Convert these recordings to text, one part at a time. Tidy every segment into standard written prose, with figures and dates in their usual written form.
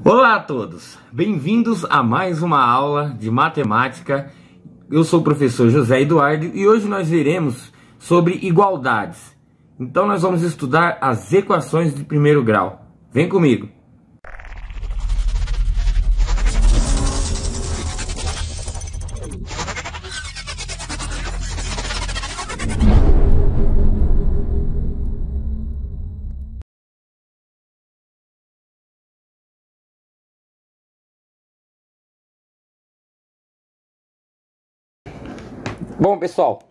Olá a todos, bem-vindos a mais uma aula de matemática. Eu sou o professor José Eduardo e hoje nós veremos sobre igualdades. Então nós vamos estudar as equações de primeiro grau. Vem comigo! Bom, pessoal,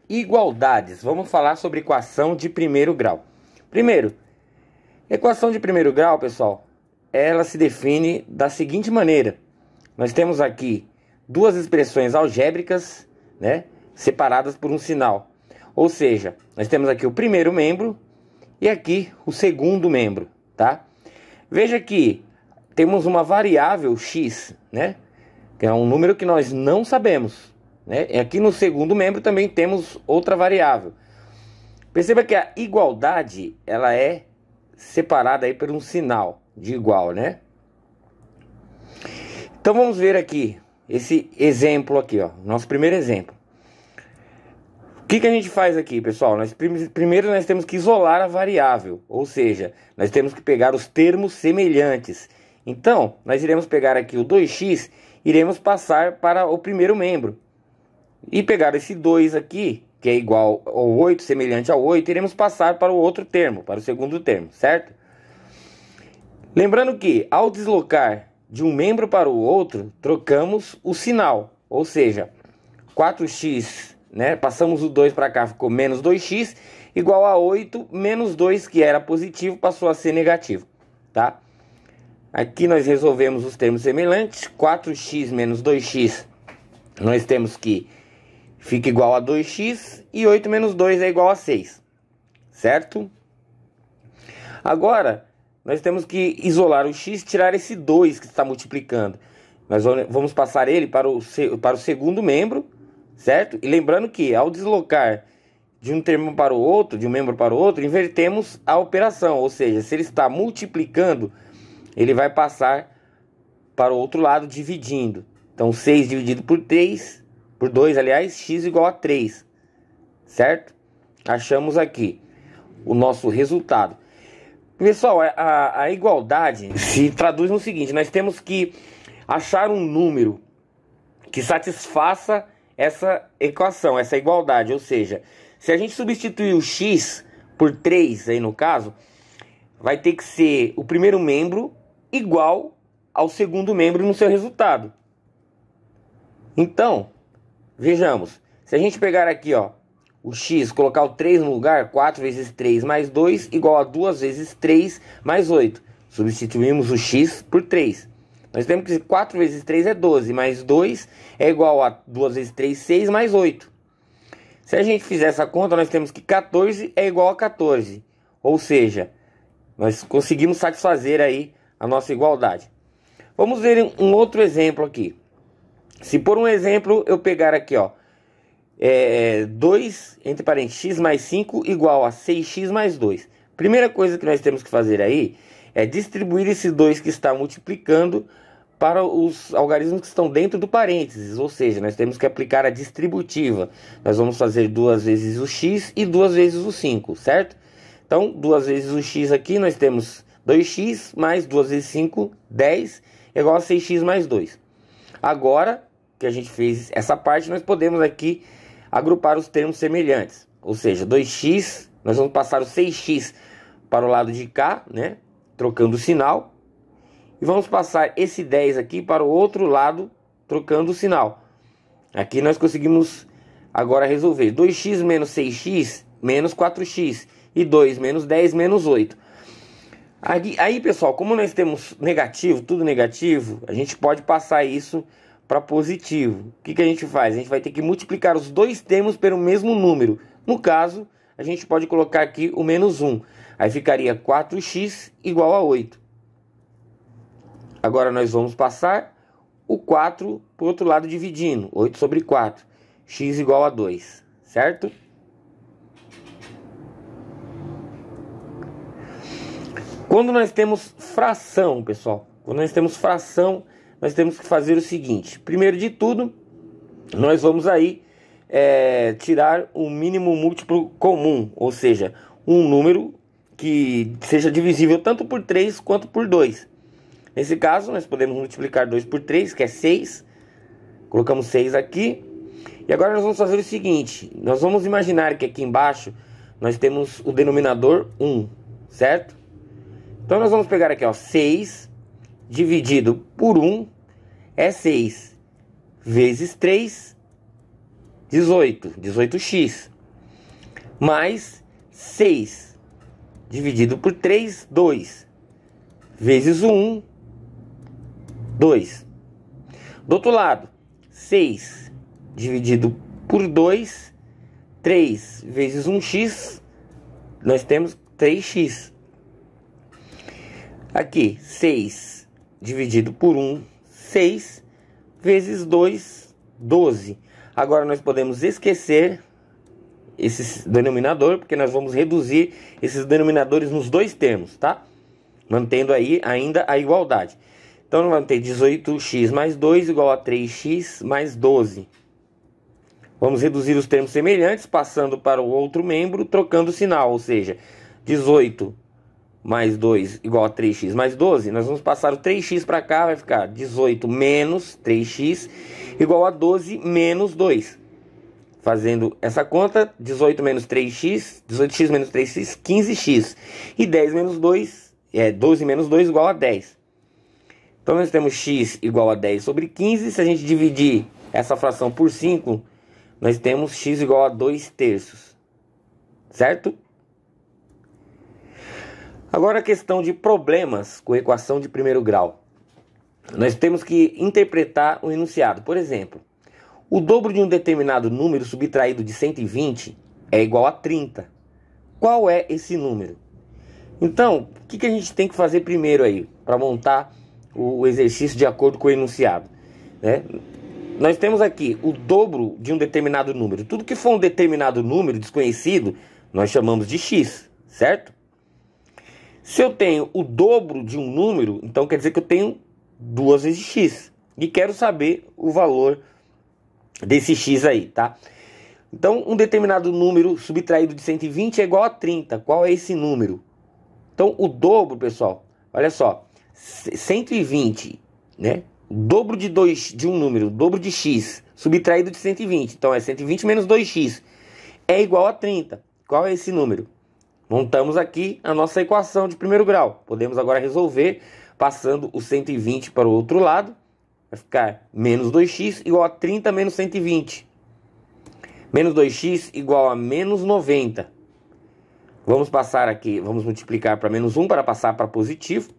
igualdades. Vamos falar sobre equação de primeiro grau. Primeiro, equação de primeiro grau, pessoal, ela se define da seguinte maneira. Nós temos aqui duas expressões algébricas, né, separadas por um sinal. Ou seja, nós temos aqui o primeiro membro e aqui o segundo membro, tá? Veja que temos uma variável x, né, que é um número que nós não sabemos. E aqui no segundo membro também temos outra variável. Perceba que a igualdade ela é separada aí por um sinal de igual, né? Então vamos ver aqui esse exemplo aqui, ó, nosso primeiro exemplo. O que a gente faz aqui, pessoal? Primeiro nós temos que isolar a variável, ou seja, nós temos que pegar os termos semelhantes. Então, nós iremos pegar aqui o 2x, iremos passar para o primeiro membro. E pegar esse 2 aqui, que é igual ao 8, semelhante ao 8, iremos passar para o outro termo, para o segundo termo, certo? Lembrando que, ao deslocar de um membro para o outro, trocamos o sinal. Ou seja, 4x, né? Passamos o 2 para cá, ficou menos 2x, igual a 8, menos 2, que era positivo, passou a ser negativo, tá? Aqui nós resolvemos os termos semelhantes. 4x menos 2x, nós temos que fica igual a 2x e 8 menos 2 é igual a 6, certo? Agora, nós temos que isolar o x, tirar esse 2 que está multiplicando. Nós vamos passar ele para o segundo membro, certo? E lembrando que ao deslocar de um termo para o outro, de um membro para o outro, invertemos a operação. Ou seja, se ele está multiplicando, ele vai passar para o outro lado dividindo. Então, 6 dividido por 3... por 2, aliás, x igual a 3, certo? Achamos aqui o nosso resultado. Pessoal, a igualdade se traduz no seguinte: nós temos que achar um número que satisfaça essa equação, essa igualdade. Ou seja, se a gente substituir o x por 3, aí no caso, vai ter que ser o primeiro membro igual ao segundo membro no seu resultado. Então, vejamos, se a gente pegar aqui, ó, o x, colocar o 3 no lugar, 4 vezes 3 mais 2, igual a 2 vezes 3 mais 8. Substituímos o x por 3. Nós temos que 4 vezes 3 é 12, mais 2 é igual a 2 vezes 3, 6, mais 8. Se a gente fizer essa conta, nós temos que 14 é igual a 14. Ou seja, nós conseguimos satisfazer aí a nossa igualdade. Vamos ver um outro exemplo aqui. Se por um exemplo eu pegar aqui, ó, 2 entre parênteses x mais 5 igual a 6x mais 2. Primeira coisa que nós temos que fazer aí é distribuir esse 2 que está multiplicando para os algarismos que estão dentro do parênteses. Ou seja, nós temos que aplicar a distributiva. Nós vamos fazer 2 vezes o x e 2 vezes o 5, certo? Então, 2 vezes o x aqui, nós temos 2x mais 2 vezes 5, 10, igual a 6x mais 2. Agora que a gente fez essa parte, nós podemos aqui agrupar os termos semelhantes. Ou seja, 2x, nós vamos passar o 6x para o lado de cá, né? Trocando o sinal. E vamos passar esse 10 aqui para o outro lado, trocando o sinal. Aqui nós conseguimos agora resolver. 2x menos 6x menos 4x. E 2 menos 10 menos 8. Aí, pessoal, como nós temos negativo, tudo negativo, a gente pode passar isso para positivo. O que a gente faz? A gente vai ter que multiplicar os dois termos pelo mesmo número. No caso, a gente pode colocar aqui o menos 1. Aí ficaria 4x igual a 8. Agora nós vamos passar o 4 para o outro lado dividindo. 8 sobre 4. X igual a 2. Certo? Quando nós temos fração, pessoal, quando nós temos fração, nós temos que fazer o seguinte. Primeiro de tudo, nós vamos aí tirar o mínimo múltiplo comum, ou seja, um número que seja divisível tanto por 3 quanto por 2. Nesse caso, nós podemos multiplicar 2 por 3, que é 6. Colocamos 6 aqui. E agora nós vamos fazer o seguinte. Nós vamos imaginar que aqui embaixo nós temos o denominador 1, certo? Então nós vamos pegar aqui, ó, 6 dividido por 1 é 6 vezes 3, 18, 18x. Mais 6 dividido por 3, 2. Vezes o 1, 2. Do outro lado, 6 dividido por 2, 3 vezes 1x, nós temos 3x. Aqui, 6 dividido por 1, 6, vezes 2, 12. Agora nós podemos esquecer esse denominador, porque nós vamos reduzir esses denominadores nos dois termos, tá? Mantendo aí ainda a igualdade. Então nós vamos ter 18x mais 2 igual a 3x mais 12. Vamos reduzir os termos semelhantes, passando para o outro membro, trocando o sinal. Ou seja, 18 mais 2 igual a 3x mais 12. Nós vamos passar o 3x para cá, vai ficar 18 menos 3x igual a 12 menos 2. Fazendo essa conta, 18 menos 3x, 18x menos 3x, 15x. E 10 menos 2, 12 menos 2 igual a 10. Então nós temos x igual a 10 sobre 15. Se a gente dividir essa fração por 5, nós temos x igual a 2 terços. Certo? Agora a questão de problemas com equação de primeiro grau. Nós temos que interpretar o enunciado. Por exemplo, o dobro de um determinado número subtraído de 120 é igual a 30. Qual é esse número? Então, o que a gente tem que fazer primeiro aí, para montar o exercício de acordo com o enunciado, né? Nós temos aqui o dobro de um determinado número. Tudo que for um determinado número desconhecido, nós chamamos de x, certo? Se eu tenho o dobro de um número, então quer dizer que eu tenho 2 vezes x. E quero saber o valor desse x aí, tá? Então, um determinado número subtraído de 120 é igual a 30. Qual é esse número? Então, o dobro, pessoal, olha só, 120, né? O dobro de um número, o dobro de x, subtraído de 120. Então, é 120 menos 2x. É igual a 30. Qual é esse número? Montamos aqui a nossa equação de primeiro grau. Podemos agora resolver passando o 120 para o outro lado. Vai ficar menos 2x igual a 30 menos 120. Menos 2x igual a menos 90. Vamos passar aqui, vamos multiplicar para menos 1 para passar para positivo.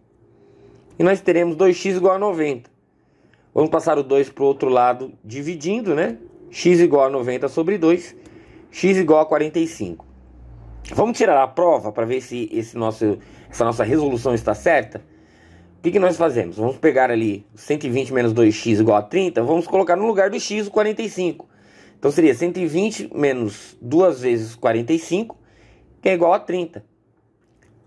E nós teremos 2x igual a 90. Vamos passar o 2 para o outro lado, dividindo, né? X igual a 90 sobre 2. X igual a 45. Vamos tirar a prova para ver se essa nossa resolução está certa? O que nós fazemos? Vamos pegar ali 120 menos 2x igual a 30. Vamos colocar no lugar do x o 45. Então seria 120 menos 2 vezes 45, que é igual a 30.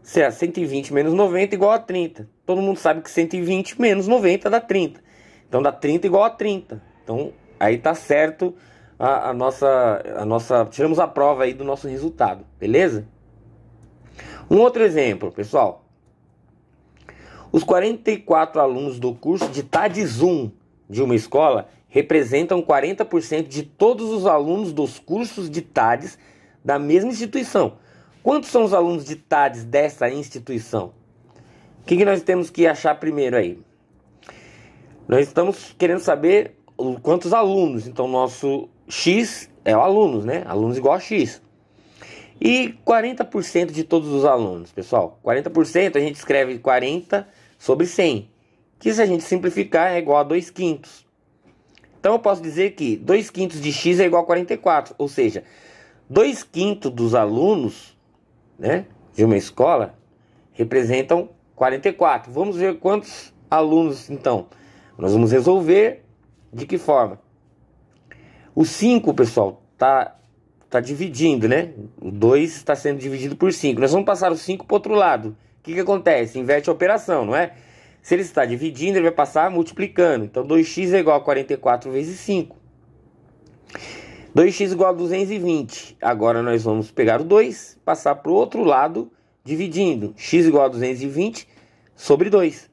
Será 120 menos 90 igual a 30. Todo mundo sabe que 120 menos 90 dá 30. Então dá 30 igual a 30. Então aí tá certo a nossa... Tiramos a prova aí do nosso resultado, beleza? Um outro exemplo, pessoal. Os 44 alunos do curso de TADS 1 de uma escola representam 40% de todos os alunos dos cursos de TADS da mesma instituição. Quantos são os alunos de TADS dessa instituição? O que nós temos que achar primeiro aí? Nós estamos querendo saber quantos alunos. Então, nosso x é o alunos, né? Alunos igual a x. E 40% de todos os alunos, pessoal. 40% a gente escreve 40 sobre 100. Que se a gente simplificar é igual a 2 quintos. Então, eu posso dizer que 2 quintos de x é igual a 44. Ou seja, 2 quintos dos alunos, né, de uma escola representam 44. Vamos ver quantos alunos, então. Nós vamos resolver de que forma? O 5, pessoal, tá dividindo, né? O 2 está sendo dividido por 5. Nós vamos passar o 5 para o outro lado. O que acontece? Inverte a operação, não é? Se ele está dividindo, ele vai passar multiplicando. Então 2x é igual a 44 vezes 5. 2x igual a 220. Agora nós vamos pegar o 2, passar para o outro lado, dividindo. X igual a 220 sobre 2.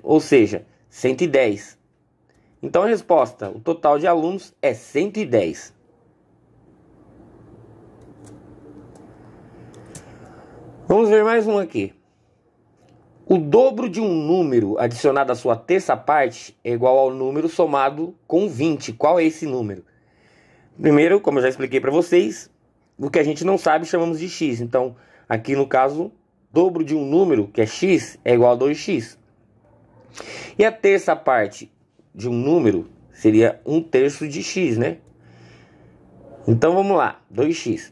Ou seja, 110. Então a resposta, o total de alunos é 110. Vamos ver mais um aqui. O dobro de um número adicionado à sua terça parte é igual ao número somado com 20. Qual é esse número? Primeiro, como eu já expliquei para vocês, o que a gente não sabe chamamos de x. Então, aqui no caso, dobro de um número, que é x, é igual a 2x. E a terça parte de um número seria 1/3 de x, né? Então, vamos lá, 2x.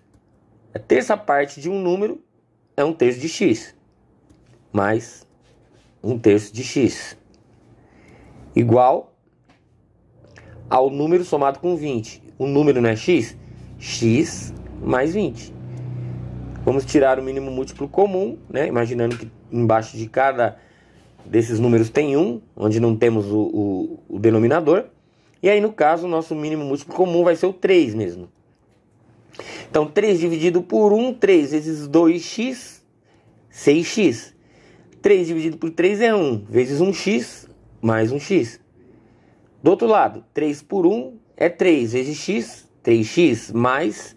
A terça parte de um número é 1/3 de x, mais 1/3 de x, igual ao número somado com 20. O número não é x? X mais 20. Vamos tirar o mínimo múltiplo comum, né? Imaginando que embaixo de cada desses números tem 1, onde não temos o denominador. E aí, no caso, o nosso mínimo múltiplo comum vai ser o 3 mesmo. Então, 3 dividido por 1, 3 vezes 2x, 6x. 3 dividido por 3 é 1, vezes 1x, mais 1x. Do outro lado, 3 por 1 é 3 vezes x, 3x, mais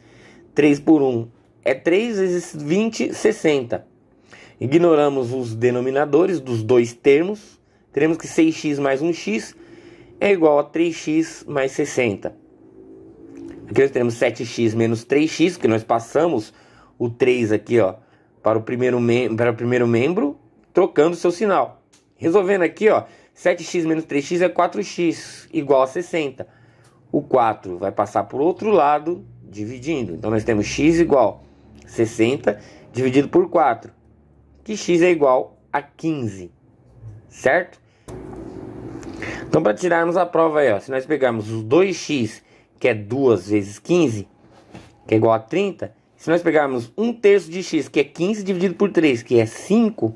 3 por 1 é 3 vezes 20, 60. Ignoramos os denominadores dos dois termos. Teremos que 6x mais 1x é igual a 3x mais 60. Aqui nós temos 7x menos 3x, que nós passamos o 3 aqui, ó, para o primeiro membro, trocando seu sinal. Resolvendo aqui, ó, 7x menos 3x é 4x, igual a 60. O 4 vai passar para o outro lado, dividindo. Então, nós temos x igual a 60 dividido por 4, que x é igual a 15, certo? Então, para tirarmos a prova aí, ó, se nós pegarmos os 2x, que é 2 vezes 15, que é igual a 30, se nós pegarmos 1/3 de x, que é 15 dividido por 3, que é 5,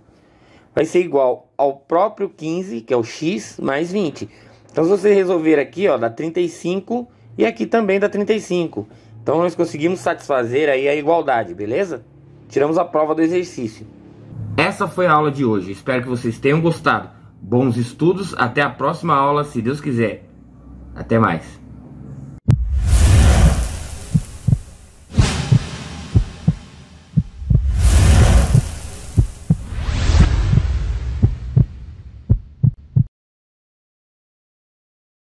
vai ser igual ao próprio 15, que é o x, mais 20. Então, se você resolver aqui, ó, dá 35 e aqui também dá 35. Então, nós conseguimos satisfazer aí a igualdade, beleza? Tiramos a prova do exercício. Essa foi a aula de hoje. Espero que vocês tenham gostado. Bons estudos. Até a próxima aula, se Deus quiser. Até mais.